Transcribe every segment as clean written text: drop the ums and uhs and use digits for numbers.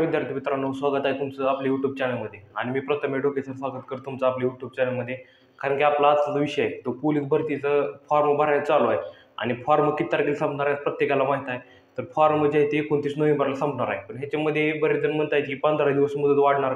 विद्यार्थी मित्रांनो, स्वागत आहे तुमचं आपल्या यूट्यूब चॅनलमध्ये. आणि मी प्रथम डोके सर स्वागत करतो तुमचं आपल्या यूट्यूब चॅनलमध्ये. कारण की आपला आजचा जो विषय आहे तो पोलीस भरतीचं फॉर्म भरायला चालू आहे. आणि फॉर्म किती तारखेला संपणार आहे प्रत्येकाला माहीत आहे. तर फॉर्म जे आहे ते 29 नोव्हेंबरला संपणार आहे. पण ह्याच्यामध्ये बरेच जण म्हणत आहेत की 15 दिवस मुदत वाढणार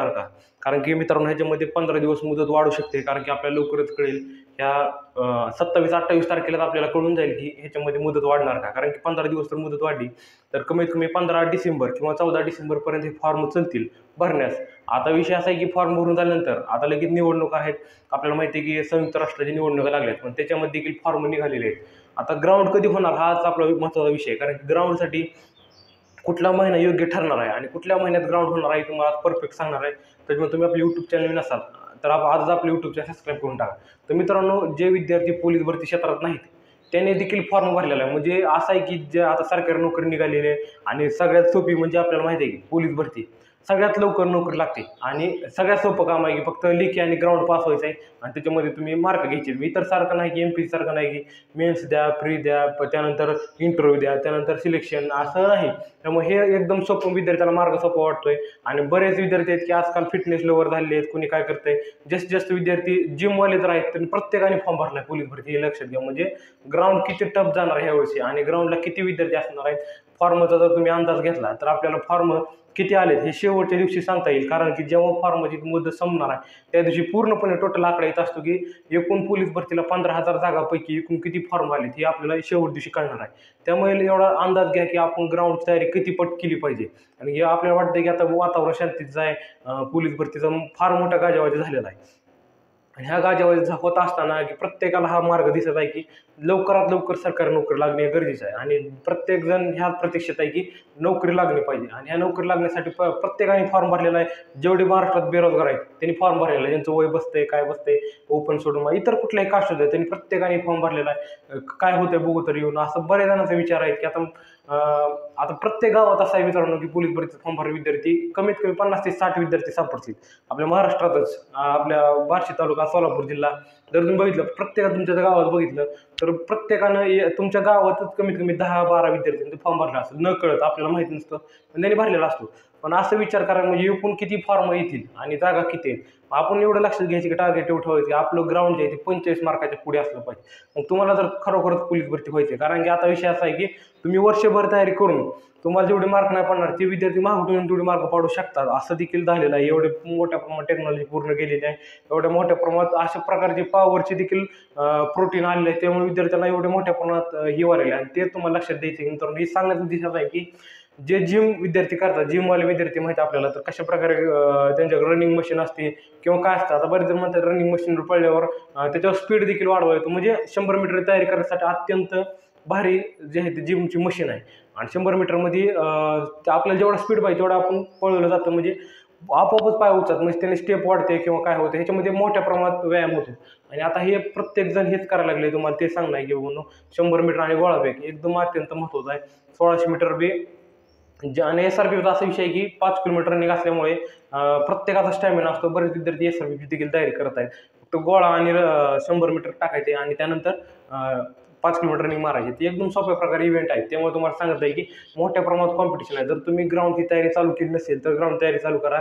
का? कारण की मित्रांनो, ह्याच्यामध्ये 15 दिवस मुदत वाढू शकते. कारण की आपल्याला लवकरच कळेल ह्या 27-28 तारखेला आपल्याला कळून जाईल की ह्याच्यामध्ये मुदत वाढणार का. कारण की 15 दिवस तर मुदत वाढली तर कमीत कमी 15 डिसेंबर किंवा 14 डिसेंबरपर्यंत हे फॉर्म चलतील भरण्यास. आता विषय असा आहे की फॉर्म भरून झाल्यानंतर आता लगेच निवडणुका आहेत. आपल्याला माहिती आहे की संयुक्त राष्ट्राची निवडणुका लागल्यात, पण त्याच्यामध्ये देखील फॉर्म निघालेले आहेत. आता ग्राउंड कधी होणार हाच आपला महत्त्वाचा विषय आहे. कारण की ग्राउंडसाठी कुठला महिना योग्य ठरणार आहे आणि कुठल्या महिन्यात ग्राउंड होणार आहे तुम्हाला परफेक्ट सांगणार आहे. त्याच्यामुळे तुम्ही आपले यूट्यूब चॅनल नसाल तर आजच आपलं यूट्यूब चॅनल सबस्क्राईब करून टाका. तर मित्रांनो, जे विद्यार्थी पोलीस भरती क्षेत्रात नाहीत त्याने देखील फॉर्म भरलेला आहे. म्हणजे असं आहे की जे आता सरकारी नोकरी निघालेली आहे आणि सगळ्यात सोपी म्हणजे आपल्याला माहिती आहे की पोलीस भरती सगळ्यात लवकर नोकरी लागते आणि सगळ्यात सोपं काम आहे की फक्त लेखी आणि ग्राउंड पास व्हायचं आहे आणि त्याच्यामध्ये तुम्ही मार्क घ्यायचे. इतर सारखं नाही की MP सारखं नाही की मेन्स द्या, प्री द्या, त्यानंतर इंटरव्ह्यू द्या, त्यानंतर सिलेक्शन, असं नाही. त्यामुळे हे एकदम सोपं, विद्यार्थ्याला मार्ग सोपा वाटतोय. आणि बरेच विद्यार्थी आहेत की आजकाल फिटनेस लेवल झालेले आहेत. कुणी काय करतंय, जास्तीत जास्त विद्यार्थी जिमवाले तर आहेत, तर प्रत्येकाने फॉर्म भरला आहे पोलीस भरती. हे लक्षात घ्या. म्हणजे ग्राउंड किती टफ जाणार ह्या वर्षी आणि ग्राउंडला किती विद्यार्थी असणार आहेत. फॉर्मचा जर तुम्ही अंदाज घेतला तर आपल्याला फॉर्म किती आलेत हे शेवटच्या दिवशी सांगता येईल. कारण की जेव्हा फॉर्मची मुदत संपणार आहे त्या दिवशी पूर्णपणे टोटल आकडा येत असतो की एकूण पोलीस भरतीला 15,000 जागापैकी एकूण किती फॉर्म आलेत हे आपल्याला शेवट दिवशी कळणार आहे. त्यामुळे एवढा अंदाज घ्या की आपण ग्राउंडची तयारी किती पट केली पाहिजे. आणि हे आपल्याला वाटतं की आता वातावरण शांतीचं आहे, पोलीस भरतीचा फार मोठा गाजावाजा झालेला आहे. आणि ह्या गाजावाजा होत असताना की प्रत्येकाला हा मार्ग दिसत आहे की लवकरात लवकर सरकारी नोकरी लागणे गरजेचं आहे. आणि प्रत्येकजण ह्या प्रतीक्षेत आहे की नोकरी लागली पाहिजे. आणि ह्या नोकरी लागण्यासाठी प्रत्येकाने फॉर्म भरलेला आहे. जेवढे महाराष्ट्रात बेरोजगार आहेत त्यांनी फॉर्म भरलेला आहे. ज्यांचं वय बसतंय, काय बसतंय, ओपन सोडून इतर कुठल्याही कास्ट होते त्यांनी प्रत्येकाने फॉर्म भरलेला आहे. काय होतंय बघू तर येऊन, असं बऱ्याच जणांचा विचार आहे की आता प्रत्येक गावात असा आहे मित्रांनो की पोलीस भरतीचा फॉर्म भरणारे विद्यार्थी कमीत कमी 50 ते 60 विद्यार्थी सापडतील आपल्या महाराष्ट्रातच. आपल्या बार्शी तालुका, सोलापूर जिल्हा जर तुम्ही बघितलं, प्रत्येकात तुमच्या गावात बघितलं तर प्रत्येकानं तुमच्या गावातच कमीत कमी 10-12 विद्यार्थ्यांचा फॉर्म भरला असेल. न कळत, आपल्याला माहिती नसतं पण त्यांनी भरलेला असतो. पण असं विचार करा म्हणजे एकूण किती फॉर्म येतील आणि जागा किती आहेत. आपण एवढं लक्षात घ्यायचं की टार्गेट एवढं ठेवायचं की आपलं ग्राउंड जे आहे ते 45 मार्काच्या पुढे असलं पाहिजे. मग तुम्हाला जर खरोखरच पोलीस भरती व्हायची, कारण की आता विषय असा आहे की तुम्ही वर्षभर तयारी करून तुम्हाला जेवढे मार्क नाही पडणार ते विद्यार्थी मागून तेवढे मार्क पाडू शकतात. असं देखील झालेलं आहे. एवढे मोठ्या प्रमाणात टेक्नॉलॉजी पूर्ण गेलेली आहे. एवढ्या मोठ्या प्रमाणात अशा प्रकारचे पॉवरचे देखील प्रोटीन आलेले आहे. त्यामुळे विद्यार्थ्यांना एवढ्या मोठ्या प्रमाणात हे वाढलेलं आहे. आणि ते तुम्हाला लक्षात द्यायचं नंतर हे सांगण्याचा दिसत आहे की जे जिम विद्यार्थी करतात, जिमवाले विद्यार्थी माहिती आपल्याला, तर कशा प्रकारे त्यांच्याकडे रनिंग मशीन असते किंवा काय असतं. आता बरेच जण म्हणतात रनिंग मशीनवर पडल्यावर त्याच्यावर स्पीड देखील वाढवा येतो. म्हणजे 100 मीटर तयारी करण्यासाठी अत्यंत भारी जे आहे ते जिमची मशीन आहे. आणि 100 मीटरमध्ये आपल्याला जेवढा स्पीड पाहिजे तेवढा आपण पळवलं जातं. म्हणजे आपोआपच पाय उचलतात, म्हणजे त्याने स्टेप वाढते किंवा काय होतं, ह्याच्यामध्ये मोठ्या प्रमाणात व्यायाम होतो. आणि आता हे प्रत्येक जण हेच करायला लागले. तुम्हाला ते सांगणार की बाबा 100 मीटर आणि गोळाफेक एकदम अत्यंत महत्त्वाचं आहे. 1600 मीटर बी आणि SRPचा असा विषय आहे की 5 किलोमीटर रनिंग असल्यामुळे प्रत्येकाचा स्टॅमिना असतो. बरेच विद्यार्थी SRPची देखील तयारी करत आहेत. फक्त गोळा आणि 100 मीटर टाकायचे आणि त्यानंतर 5 किलोमीटर रनिंग मारायची. ती एकदम सोप्या प्रकारे इव्हेंट आहे. त्यामुळे तुम्हाला सांगत आहे की मोठ्या प्रमाणात कॉम्पिटिशन आहे. जर तुम्ही ग्राउंडची तयारी चालू केली नसेल तर ग्राउंड तयारी चालू करा.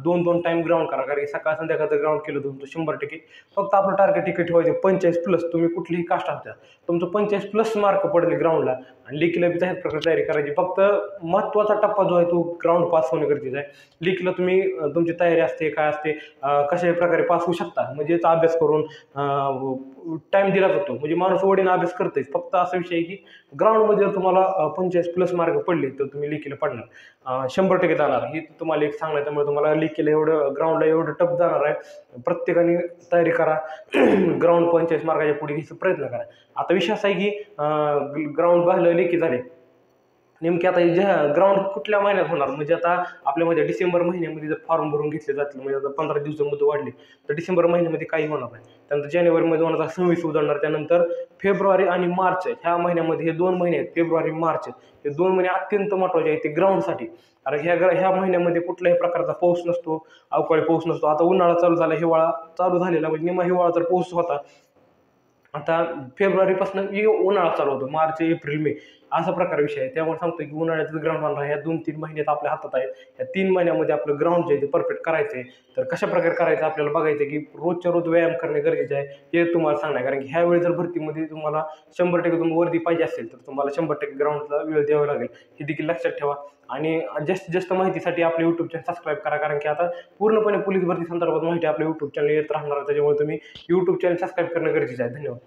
2-2 टाईम ग्राउंड करा. कारण की सकाळ संध्याकाळ जर ग्राउंड केलं तुमचं 100% फक्त आपलं टार्गेट तिकीट ठेवायचं 45+. तुम्ही कुठलीही कास्ट असता तुमचं 45+ मार्क पडले ग्राउंडला. आणि लेखीला बी त्याच प्रकारे तयारी करायची. फक्त महत्त्वाचा टप्पा जो आहे तो ग्राउंड पास होणे गरजेचं आहे. लेखीला तुम्ही तुमची तयारी असते, काय असते, कशाही प्रकारे पास होऊ शकता. म्हणजेच अभ्यास करून टाईम दिला जातो. म्हणजे माणूस ओढीनं अभ्यास करतेच. फक्त असा विषय आहे की ग्राउंडमध्ये जर तुम्हाला 45+ मार्क पडले तर तुम्ही लेखीला पडणार, 100% जाणार. ही तुम्हाला एक सांगणार. त्यामुळे तुम्हाला लेखीला एवढं ग्राउंडला एवढं टफ जाणार आहे. प्रत्येकाने तयारी करा. ग्राउंड 45 मार्काच्या पुढे घ्यायचा प्रयत्न करा. आता विषय असा आहे की ग्राउंड बाहेर लेखी झाले नेमके. आता ज्या ग्राउंड कुठल्या महिन्यात होणार, म्हणजे आता आपल्यामध्ये डिसेंबर महिन्यामध्ये जर फॉर्म भरून घेतले जातील, म्हणजे आता 15 दिवसामध्ये वाढले तर डिसेंबर महिन्यामध्ये काही होणार नाही. त्यानंतर जानेवारीमध्ये 2026 उजाडणार. त्यानंतर फेब्रुवारी आणि मार्च ह्या महिन्यामध्ये, हे 2 महिने आहेत, फेब्रुवारी मार्च, हे 2 महिने अत्यंत महत्त्वाचे आहेत ते ग्राउंडसाठी. कारण ह्या महिन्यामध्ये कुठल्याही प्रकारचा पाऊस नसतो, अवकाळी पाऊस नसतो. आता उन्हाळा चालू झाला, हिवाळा चालू झालेला, म्हणजे निम्मा हिवाळा तर पाऊस होता. आता फेब्रुवारीपासून उन्हाळा चालू होतो. मार्च, एप्रिल, मे असा प्रकार विषय आहे. त्यामुळे सांगतो की उन्हाळ्याचं ग्राउंड होणार आहे. ह्या 2-3 महिन्यात आपल्या हातात आहेत. या 3 महिन्यामध्ये आपलं ग्राउंड जे आहे ते परफेक्ट करायचं आहे. तर कशाप्रकारे करायचं आपल्याला बघायचं आहे, की रोजच्या रोज व्यायाम करणे गरजेचे आहे. हे तुम्हाला सांगणार आहे. कारण की ह्यावेळी जर भरतीमध्ये तुम्हाला 100% तुम्ही वर्दी पाहिजे असेल, तर तुम्हाला 100% ग्राउंडला वेळ द्यावा लागेल. हे देखील लक्षात ठेवा. आणि जास्तीत जास्त माहितीसाठी आपले YouTube चॅनल सबस्क्राईब करा. कारण की आता पूर्णपणे पोलीस भरती संदर्भात माहिती आपल्या YouTube चॅनल येत राहणार आहे. त्याच्यामुळे तुम्ही YouTube चॅनल सबस्क्राईब करणं गरजेचं आहे. धन्यवाद.